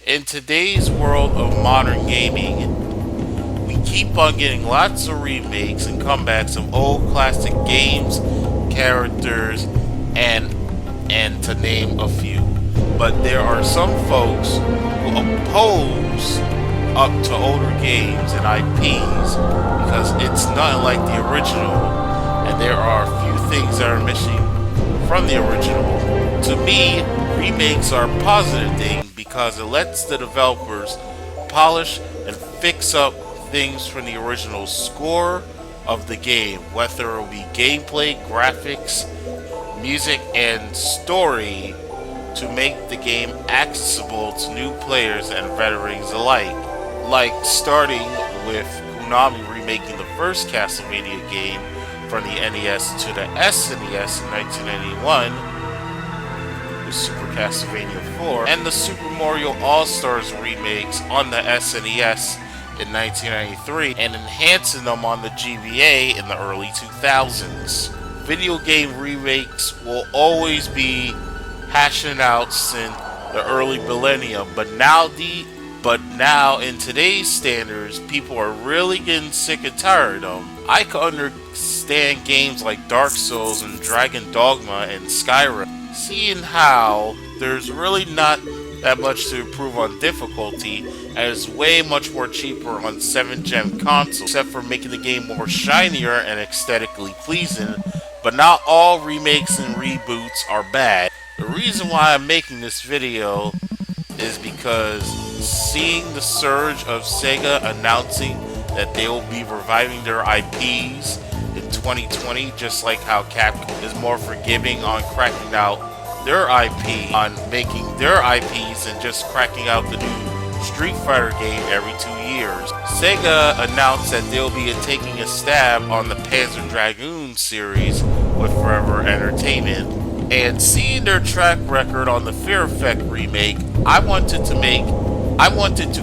In today's world of modern gaming, we keep on getting lots of remakes and comebacks of old classic games, characters, and to name a few. But there are some folks who oppose up to older games and IPs because it's nothing like the original, and there are a few things that are missing from the original. To me, remakes are a positive thing because it lets the developers polish and fix up things from the original score of the game, whether it be gameplay, graphics, music, and story, to make the game accessible to new players and veterans alike. Like starting with Konami remaking the first Castlevania game from the NES to the SNES in 1991, with Super Castlevania 4, and the Super Mario All-Stars remakes on the SNES in 1993, and enhancing them on the GBA in the early 2000s. Video game remakes will always be hashing out since the early millennium, but now in today's standards, people are really getting sick and tired of them. I can understand games like Dark Souls and Dragon Dogma and Skyrim, seeing how there's really not that much to improve on difficulty, and it's way much more cheaper on 7th gen consoles, except for making the game more shinier and aesthetically pleasing. But not all remakes and reboots are bad. The reason why I'm making this video is because seeing the surge of Sega announcing that they will be reviving their IPs in 2020, just like how Capcom is more forgiving on cracking out their IP, on making their IPs and just cracking out the new Street Fighter game every 2 years. Sega announced that they'll be taking a stab on the Panzer Dragoon series with Forever Entertainment. And seeing their track record on the Fear Effect remake, I wanted to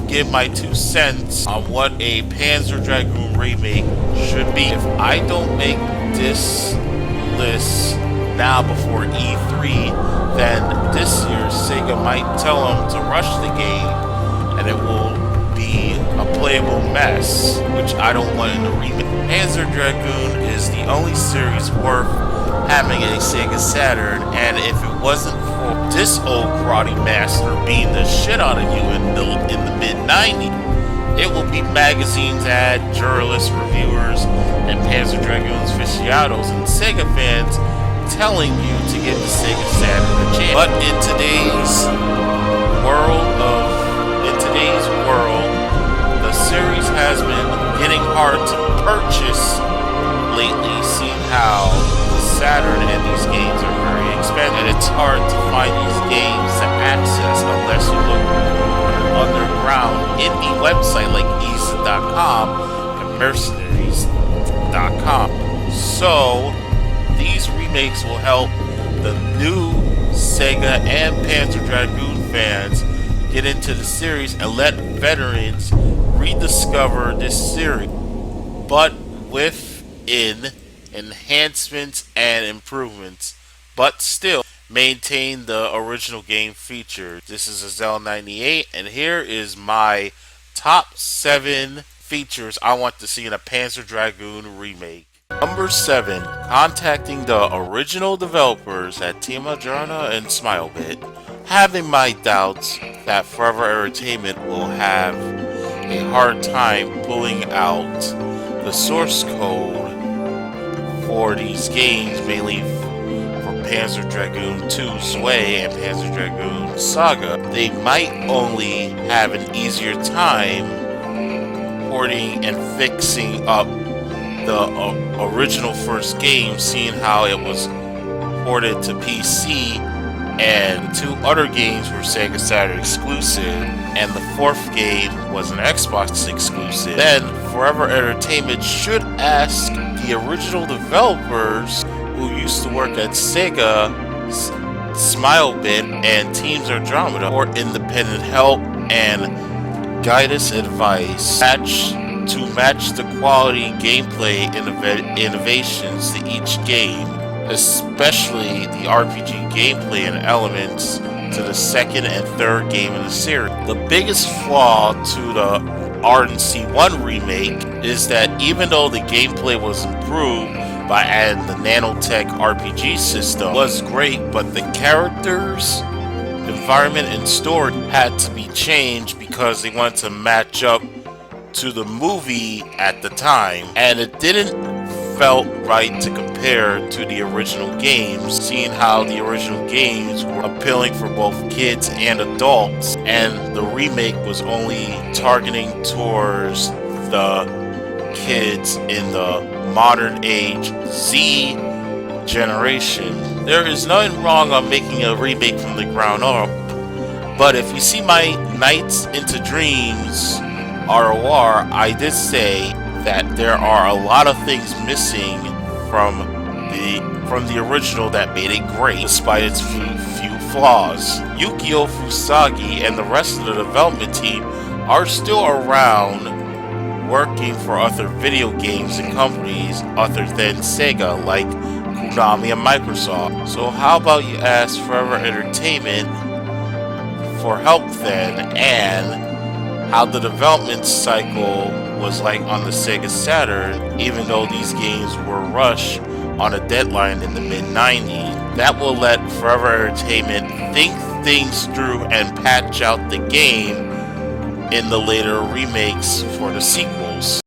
give my 2 cents on what a Panzer Dragoon remake should be. If I don't make this list now before E3, then this year Sega might tell them to rush the game, and it will be a playable mess, which I don't want in the remake. Panzer Dragoon is the only series worth having a Sega Saturn, and if it wasn't for this old karate master beating the shit out of you in the mid-90s, it will be magazines, journalists, reviewers, and Panzer Dragoon's aficionados and Sega fans telling you to give the Sega Saturn a chance. But in today's world, the series has been getting hard to purchase lately, seeing how Saturn and these games are very expensive, and it's hard to find these games to access unless you look on an underground indie website like eason.com and mercenaries.com. So these remakes will help the new Sega and Panzer Dragoon fans get into the series and let veterans rediscover this series, but within enhancements and improvements, but still maintain the original game features. This is Azel98, and here is my top 7 features I want to see in a Panzer Dragoon remake. Number 7. Contacting the original developers at Team Adriana and SmileBit. Having my doubts that Forever Entertainment will have a hard time pulling out the source code for these games, mainly for Panzer Dragoon 2 Sway and Panzer Dragoon Saga. They might only have an easier time porting and fixing up the original first game, seeing how it was ported to PC and 2 other games were Sega Saturn exclusive, and the 4th game was an Xbox exclusive. Then Forever Entertainment should ask the original developers who used to work at Sega, SmileBit, and Teams Andromeda for independent help and guidance advice to match the quality gameplay innovations to each game, especially the RPG gameplay and elements to the second and third game in the series. The biggest flaw to the RNC1 remake is that even though the gameplay was improved by adding the nanotech RPG system, was great, but the characters, environment, and story had to be changed because they wanted to match up to the movie at the time, and it didn't felt right to compare to the original games, seeing how the original games were appealing for both kids and adults, and the remake was only targeting towards the kids in the modern age Z generation. There is nothing wrong on making a remake from the ground up, but if you see my Nights into Dreams ROR, I did say that there are a lot of things missing from the original that made it great, despite its few flaws. Yukio Fusagi and the rest of the development team are still around, working for other video games and companies other than Sega, like Konami and Microsoft. So how about you ask Forever Entertainment for help then, and how the development cycle was like on the Sega Saturn, even though these games were rushed on a deadline in the mid-90s. That will let Forever Entertainment think things through and patch out the game in the later remakes for the sequels.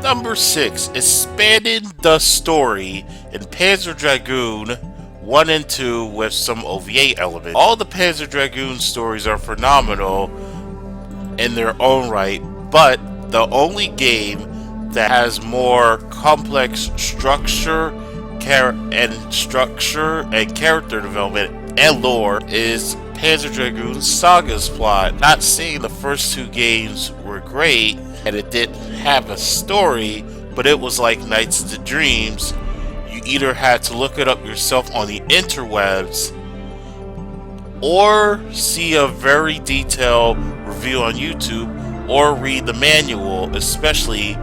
Number 6, expanding the story in Panzer Dragoon 1 and 2 with some OVA elements. All the Panzer Dragoon stories are phenomenal in their own right, but the only game that has more complex structure and character development and lore is Panzer Dragoon Saga's plot. Not saying the first two games were great and it didn't have a story, but it was like Nights into Dreams. You either had to look it up yourself on the interwebs or see a very detailed review on YouTube or read the manual, especially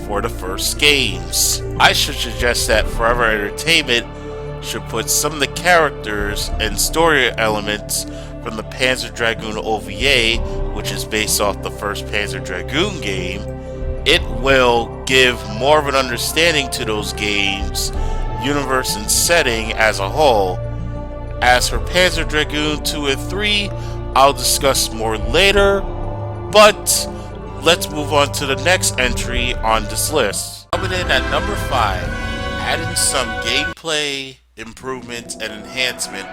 for the first games. I should suggest that Forever Entertainment should put some of the characters and story elements from the Panzer Dragoon OVA, which is based off the first Panzer Dragoon game. It will give more of an understanding to those games, universe and setting as a whole. As for Panzer Dragoon 2 and 3, I'll discuss more later, but let's move on to the next entry on this list. Coming in at number 5, adding some gameplay improvements and enhancement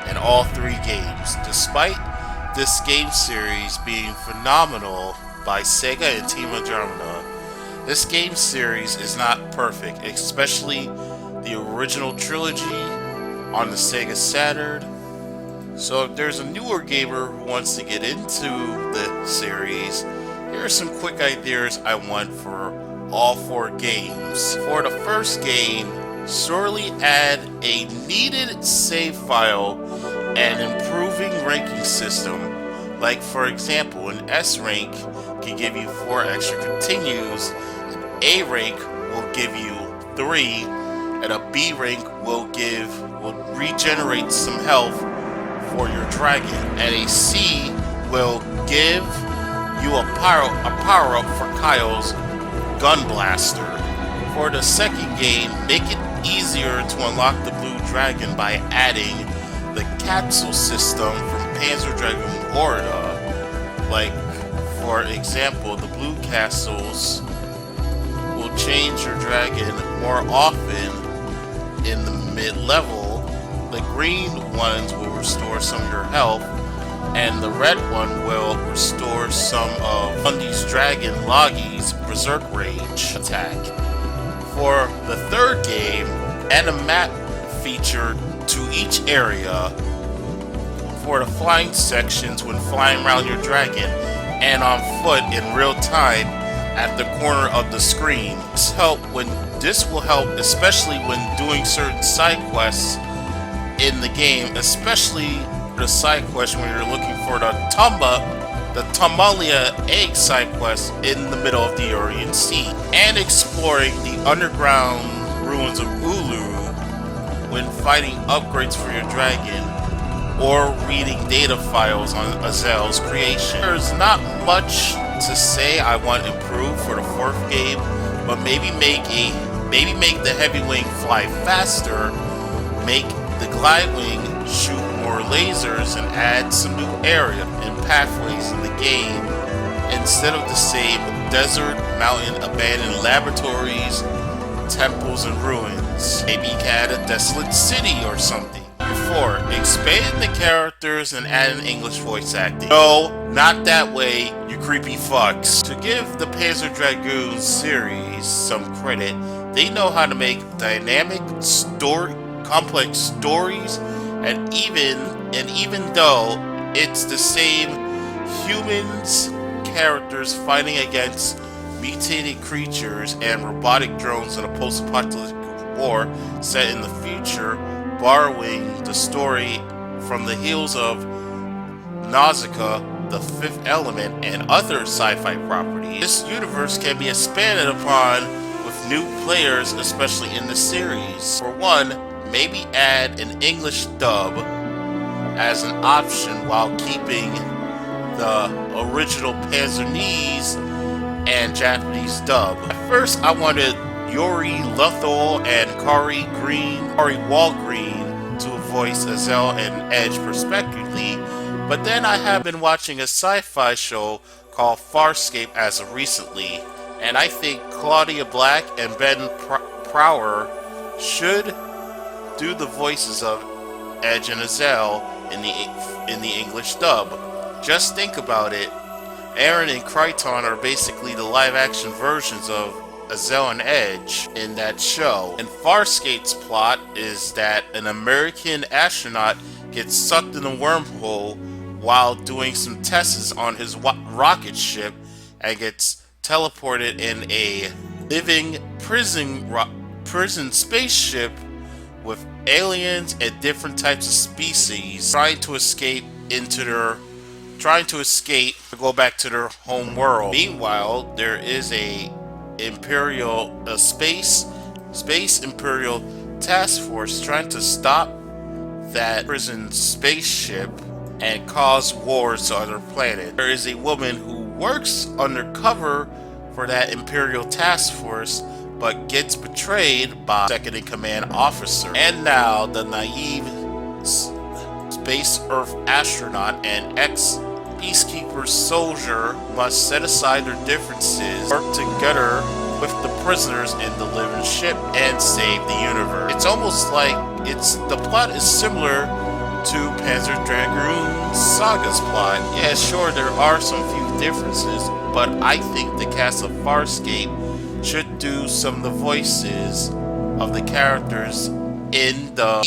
in all three games. Despite this game series being phenomenal by Sega and Team Andromeda, this game series is not perfect, especially the original trilogy on the Sega Saturn. So if there's a newer gamer who wants to get into the series, here are some quick ideas I want for all four games. For the first game, surely add a needed save file and improving ranking system. Like for example, an S rank can give you 4 extra continues, an A rank will give you 3, and a B rank will regenerate some health for your dragon, and a C will give you a power up for Kyle's gun blaster. For the second game, make it easier to unlock the blue dragon by adding the capsule system from Panzer Dragoon Orta. Like for example, the blue castles will change your dragon more often in the mid-level. The green ones will restore some of your health, and the red one will restore some of Bundy's dragon Logi's Berserk Rage attack. For the third game, add a map feature to each area for the flying sections when flying around your dragon and on foot in real time at the corner of the screen. This will help especially when doing certain side quests in the game, especially the side quest when you're looking for the Tamalia egg side quest in the middle of the Aryan Sea, and exploring the underground ruins of Ulu when fighting upgrades for your dragon, or reading data files on Azel's creation. There's not much to say I want improved for the 4th game, but maybe make the heavy wing fly faster, make the glide wing shoot more lasers, and add some new area and pathways in the game instead of the same desert, mountain, abandoned laboratories, temples, and ruins. Maybe add a desolate city or something. 4. Expand the characters and add an English voice acting. No, not that way, you creepy fucks. To give the Panzer Dragoon series some credit, they know how to make dynamic, complex stories, and even though it's the same humans characters fighting against mutated creatures and robotic drones in a post-apocalyptic war set in the future, borrowing the story from the heels of Nausicaa, The Fifth Element, and other sci-fi properties. This universe can be expanded upon with new players, especially in the series. For one, maybe add an English dub as an option while keeping the original Panzernese and Japanese dub. At first, I wanted Yuri Lothal and Kari Walgreen to voice Azel and Edge respectively, but then I have been watching a sci-fi show called Farscape as of recently, and I think Claudia Black and Ben Prower should do the voices of Edge and Azel in the English dub. Just think about it. Aaron and Kryton are basically the live-action versions of Azel and Edge in that show. And Farscape's plot is that an American astronaut gets sucked in a wormhole while doing some tests on his rocket ship and gets teleported in a living prison spaceship with aliens and different types of species trying to escape to go back to their home world. Meanwhile, there is a space imperial task force trying to stop that prison spaceship and cause wars to other planets. There is a woman who works undercover for that imperial task force but gets betrayed by second in command officer. And now the naive space Earth astronaut and ex-peacekeeper soldier must set aside their differences, work together with the prisoners in the living ship, and save the universe. It's almost like the plot is similar to Panzer Dragoon Saga's plot. Yeah, sure, there are some few differences, but I think the cast of Farscape should do some of the voices of the characters in the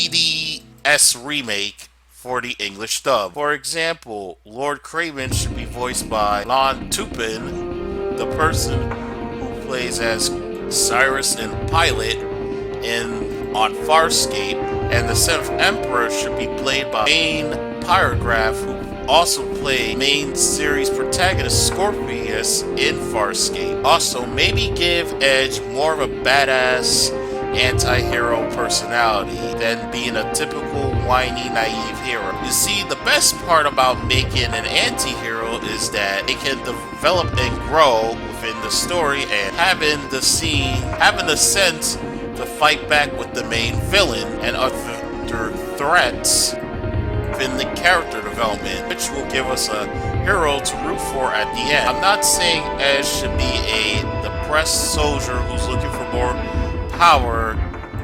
EDS remake for the English dub. For example, Lord Craven should be voiced by Lon Tupin, the person who plays as Cyrus and Pilot on Farscape, and the 7th Emperor should be played by Main Pyrograph, who also played main series protagonist Scorpius in Farscape. Also, maybe give Edge more of a badass anti-hero personality than being a typical whiny, naive hero. You see, the best part about making an anti-hero is that it can develop and grow within the story, and having the sense to fight back with the main villain and other threats in the character development, which will give us a hero to root for at the end. I'm not saying Edge should be a depressed soldier who's looking for more power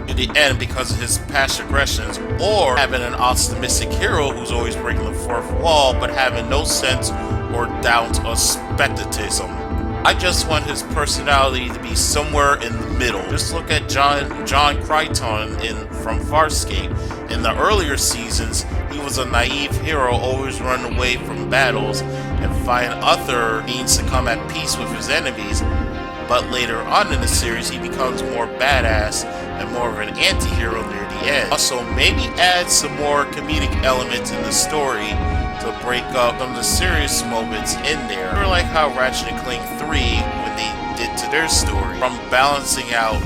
in the end because of his past aggressions, or having an optimistic hero who's always breaking the fourth wall but having no sense or doubt or skepticism. I just want his personality to be somewhere in the middle. Just look at John Kryton from Farscape. In the earlier seasons, he was a naive hero, always running away from battles and find other means to come at peace with his enemies. But later on in the series, he becomes more badass and more of an anti-hero near the end. Also, maybe add some more comedic elements in the story to break up some of the serious moments in there. Sort of like how Ratchet and Clank 3, when they did to their story, from balancing out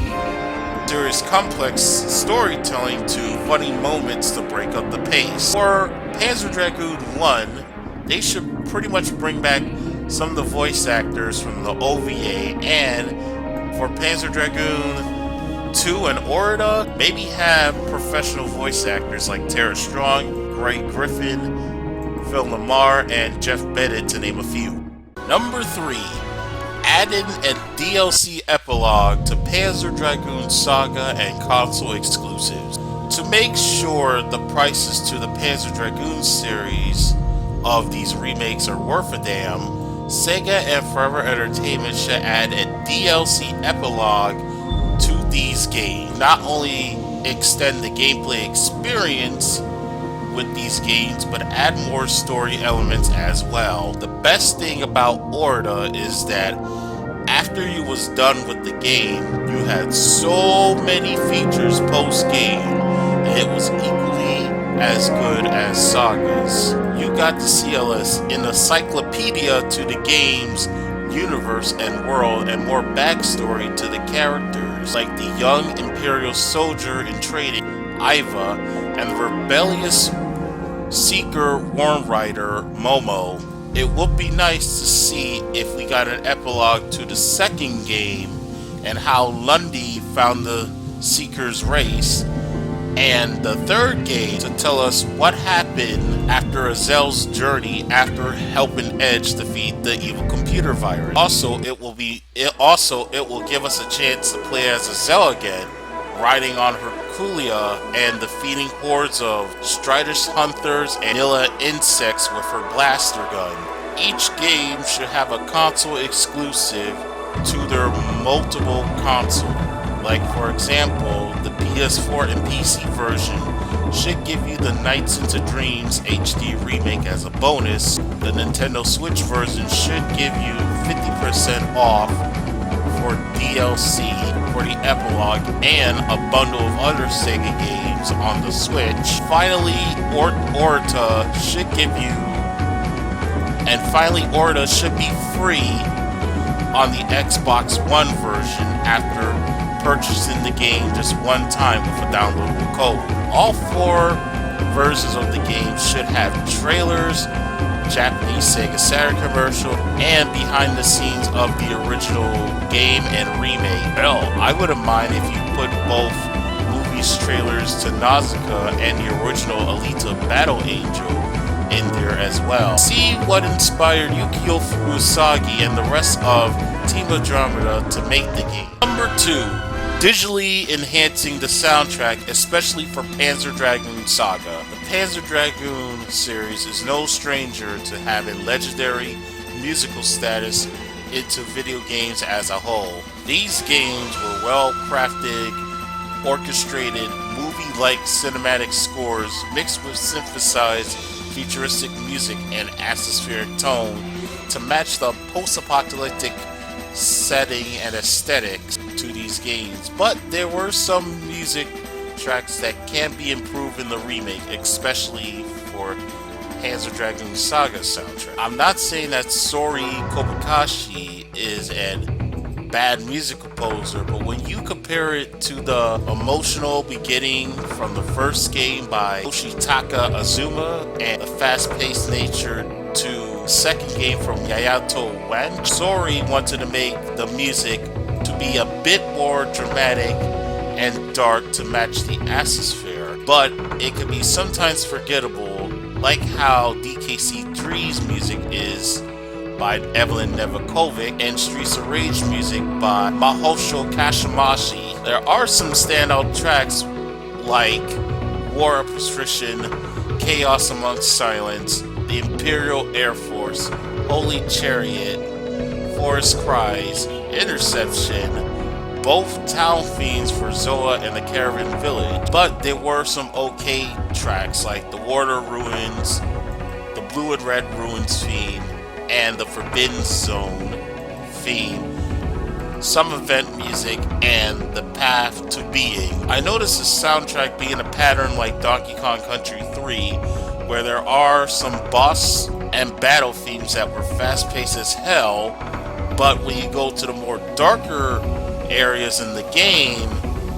There is complex storytelling to funny moments to break up the pace. For Panzer Dragoon 1, they should pretty much bring back some of the voice actors from the OVA, and for Panzer Dragoon 2 and Orta, maybe have professional voice actors like Tara Strong, Greg Griffin, Phil Lamar, and Jeff Bennett, to name a few. Number 3. Add in a DLC epilogue to Panzer Dragoon Saga and console exclusives. To make sure the prices to the Panzer Dragoon series of these remakes are worth a damn, Sega and Forever Entertainment should add a DLC epilogue to these games. Not only extend the gameplay experience with these games, but add more story elements as well. The best thing about Orta is that after you was done with the game, you had so many features post-game, and it was equally as good as Saga's. You got to see an encyclopedia to the game's universe and world, and more backstory to the characters, like the young Imperial soldier in training, Iva, and the rebellious Seeker Worm Rider, Momo. It would be nice to see if we got an epilogue to the second game and how Lundy found the Seeker's race, and the third game to tell us what happened after Azel's journey after helping Edge defeat the evil computer virus. It will give us a chance to play as Azel again, riding on Herculia and defeating hordes of Stridus hunters and vanilla insects with her blaster gun. Each game should have a console exclusive to their multiple console. Like, for example, the PS4 and PC version should give you the Nights into Dreams HD remake as a bonus. The Nintendo Switch version should give you 50% off for DLC for the epilogue and a bundle of other Sega games on the Switch. Finally, Orta should be free on the Xbox One version after purchasing the game just one time with a downloadable code. All 4 versions of the game should have trailers, Japanese Sega Saturn commercial, and behind the scenes of the original game and remake. Hell, I wouldn't mind if you put both movies trailers to Nausicaa and the original Alita Battle Angel in there as well. See what inspired Yukio Furusagi and the rest of Team Andromeda to make the game. Number 2. Digitally enhancing the soundtrack, especially for Panzer Dragoon Saga. The Panzer Dragoon series is no stranger to having legendary musical status into video games as a whole. These games were well-crafted, orchestrated, movie-like cinematic scores mixed with synthesized futuristic music and atmospheric tone to match the post-apocalyptic setting and aesthetics to these games. But there were some music tracks that can be improved in the remake, especially for Panzer Dragoon Saga soundtrack. I'm not saying that Sori Kobayashi is a bad music composer, but when you compare it to the emotional beginning from the first game by Yoshitaka Azuma and the fast-paced nature to the second game from Yayato Wan, Sori wanted to make the music to be a bit more dramatic and dark to match the atmosphere, but it can be sometimes forgettable, like how DKC3's music is by Evelyn Nevakovic and Streets of Rage music by Mahosho Kashimashi. There are some standout tracks like War of Patrician, Chaos Amongst Silence, the Imperial Air Force, Holy Chariot, Forest Cries, Interception, both Town Fiends for Zoa and the Caravan Village. But there were some okay tracks like the Water Ruins, the Blue and Red Ruins theme, and the Forbidden Zone theme, some event music, and the Path to Being. I noticed the soundtrack being a pattern like Donkey Kong Country 3, where there are some boss and battle themes that were fast-paced as hell, but when you go to the more darker areas in the game,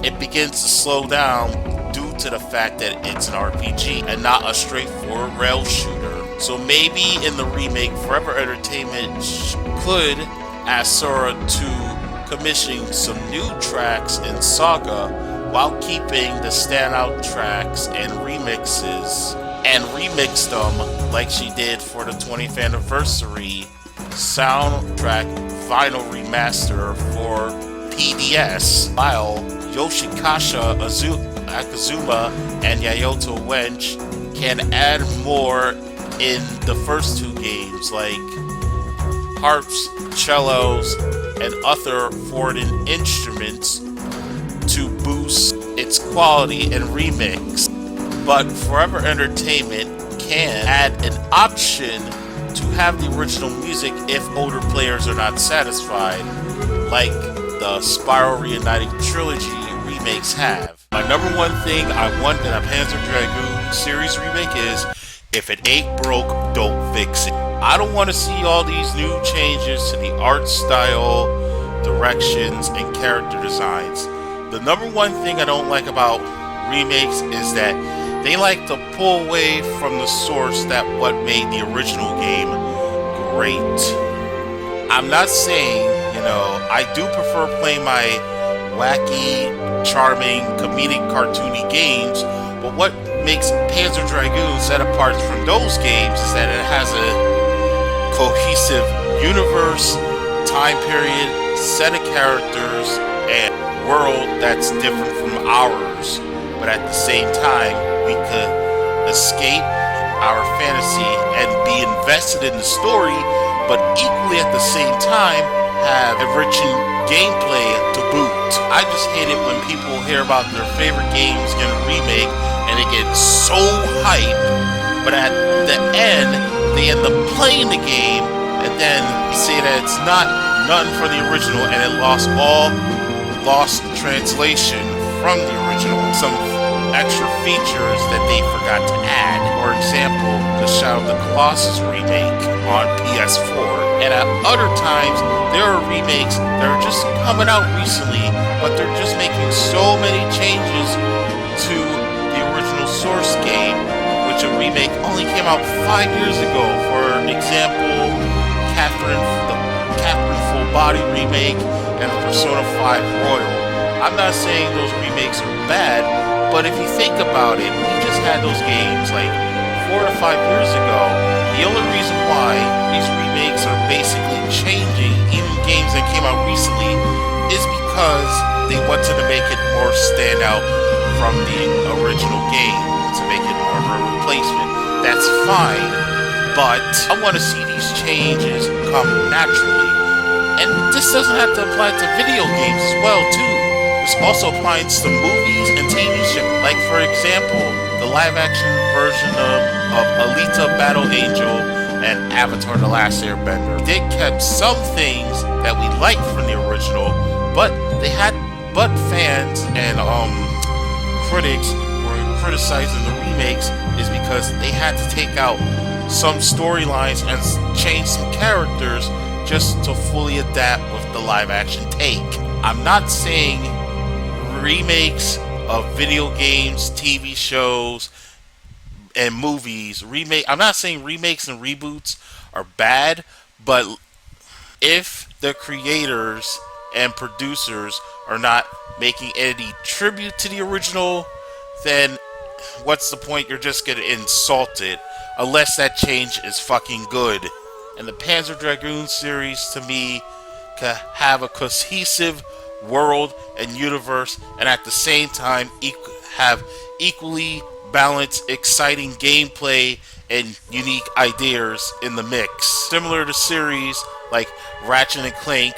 it begins to slow down due to the fact that it's an RPG and not a straightforward rail shooter. So maybe in the remake, Forever Entertainment could ask Sora to commission some new tracks in Saga while keeping the standout tracks and remixes and remix them like she did for the 20th anniversary soundtrack vinyl remaster for PDS, while Yoshikasha Akazuma and Yayoto Wench can add more in the first two games, like harps, cellos, and other foreign instruments to boost its quality and remix. But Forever Entertainment can add an option to have the original music if older players are not satisfied, like the Spiral Reuniting Trilogy remakes have. My number one thing I want in a Panzer Dragoon series remake is, if it ain't broke, don't fix it. I don't want to see all these new changes to the art style, directions, and character designs. The number one thing I don't like about remakes is that they like to pull away from the source that what made the original game great. I'm not saying, I do prefer playing my wacky, charming, comedic, cartoony games, but what makes Panzer Dragoon set apart from those games is that it has a cohesive universe, time period, set of characters, and world that's different from ours. But at the same time, we could escape our fantasy and be invested in the story, but equally at the same time have enriching gameplay to boot. I just hate it when people hear about their favorite games getting a remake and they get so hyped, but at the end they end up playing the game and then say that it's nothing for the original and it lost translation from the original. Some extra features that they forgot to add. For example, the Shadow of the Colossus remake on PS4. And at other times, there are remakes that are just coming out recently, but they're just making so many changes to the original source game, which a remake only came out 5 years ago. For example, the Catherine Full Body remake and Persona 5 Royal. I'm not saying those remakes are bad, but if you think about it, we just had those games like 4 to 5 years ago. The only reason why these remakes are basically changing, even games that came out recently, is because they wanted to make it more stand out from the original game, to make it more of a replacement. That's fine, but I want to see these changes come naturally. And this doesn't have to apply to video games as well, too. This also applies to movies and TV shows. Like, for example, the live-action version of Alita Battle Angel and Avatar The Last Airbender. They kept some things that we liked from the original, but fans and critics were criticizing the remakes is because they had to take out some storylines and change some characters just to fully adapt with the live-action take. I'm not saying remakes of video games, TV shows, and movies. I'm not saying remakes and reboots are bad, but if the creators and producers are not making any tribute to the original, then what's the point? You're just gonna insult it, unless that change is fucking good. And the Panzer Dragoon series, to me, can have a cohesive world and universe, and at the same time have equally balanced, exciting gameplay and unique ideas in the mix. Similar to series like Ratchet and Clank,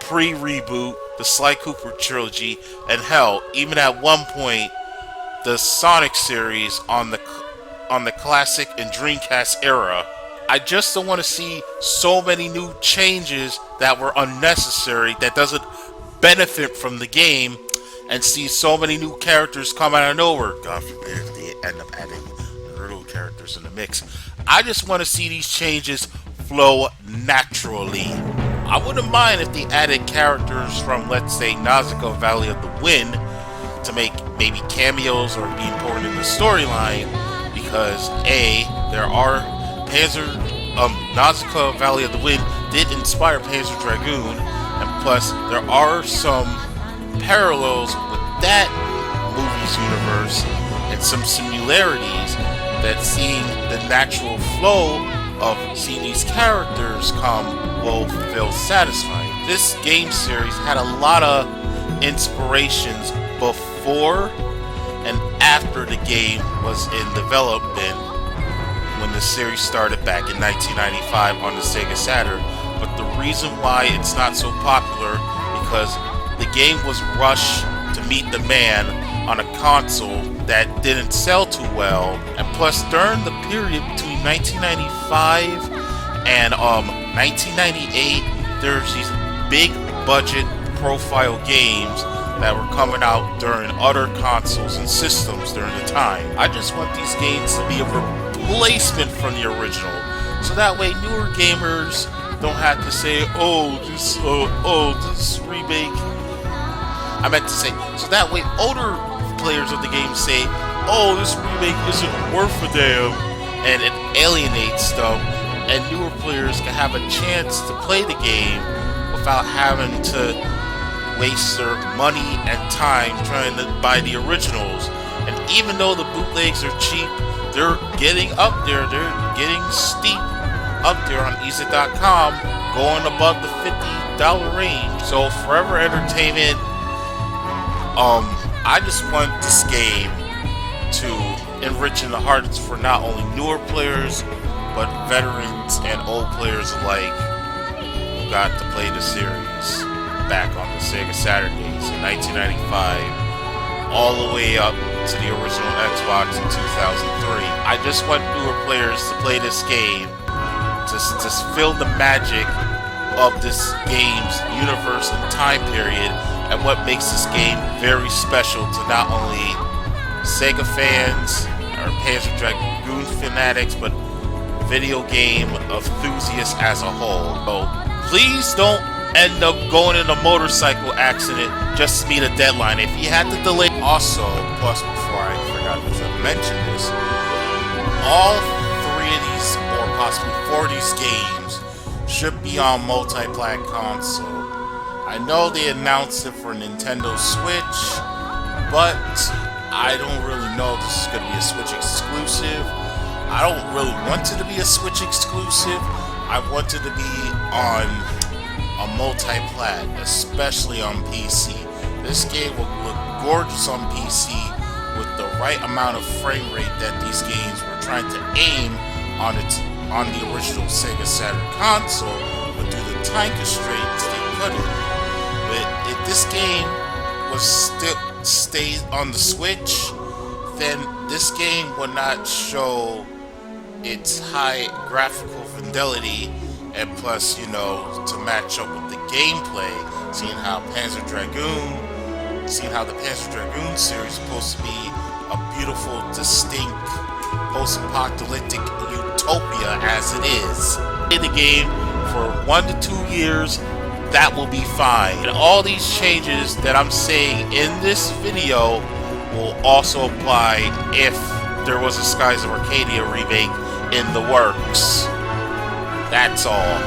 pre-reboot, the Sly Cooper trilogy, and hell, even at one point, the Sonic series on the classic and Dreamcast era. I just don't want to see so many new changes that were unnecessary, that doesn't benefit from the game, and see so many new characters come out of nowhere. God forbid if they end up adding little characters in the mix. I just want to see these changes flow naturally. I wouldn't mind if they added characters from, let's say, Nausicaa Valley of the Wind to make maybe cameos or be important in the storyline, because there are Nausicaa Valley of the Wind did inspire Panzer Dragoon, and plus there are some parallels with that movie's universe and some similarities that seeing the natural flow of seeing these characters come will feel satisfying. This game series had a lot of inspirations before and after the game was in development when the series started back in 1995 on the Sega Saturn. But the reason why it's not so popular because the game was rushed to meet the man on a console that didn't sell too well, and plus during the period between 1995 and 1998, there's these big budget profile games that were coming out during other consoles and systems during the time. I just want these games to be a replacement from the original, so that way newer gamers don't have to say, this remake. I meant to say, so that way older players of the game say, this remake isn't worth a damn, and it alienates them, and newer players can have a chance to play the game without having to waste their money and time trying to buy the originals. And even though the bootlegs are cheap, they're getting up there, they're getting steep up there on easy.com, going above the $50 range. So Forever Entertainment, I just want this game to enrich in the hearts for not only newer players, but veterans and old players alike who got to play the series back on the Sega Saturn days in 1995, all the way up to the original Xbox in 2003. I just want newer players to play this game, to feel the magic of this game's universe and time period, and what makes this game very special to not only Sega fans or Panzer Dragoon fanatics, but video game enthusiasts as a whole. So please don't end up going in a motorcycle accident just to meet a deadline. If you had to delay, also, plus before I forgot to mention this, all three of these, or possibly four of these games, should be on multi-plat console. I know they announced it for Nintendo Switch, but I don't really know if this is going to be a Switch exclusive. I don't really want it to be a Switch exclusive. I want it to be on a multi-plat, especially on PC. This game will look gorgeous on PC with the right amount of frame rate that these games were trying to aim on the original Sega Saturn console, but due to time constraints they couldn't. But if this game was still stayed on the Switch, then this game would not show its high graphical fidelity, and plus, to match up with the gameplay, seeing how the Panzer Dragoon series is supposed to be a beautiful, distinct, post-apocalyptic utopia as it is. In the game for 1 to 2 years, that will be fine. And all these changes that I'm saying in this video will also apply if there was a Skies of Arcadia remake in the works. That's all.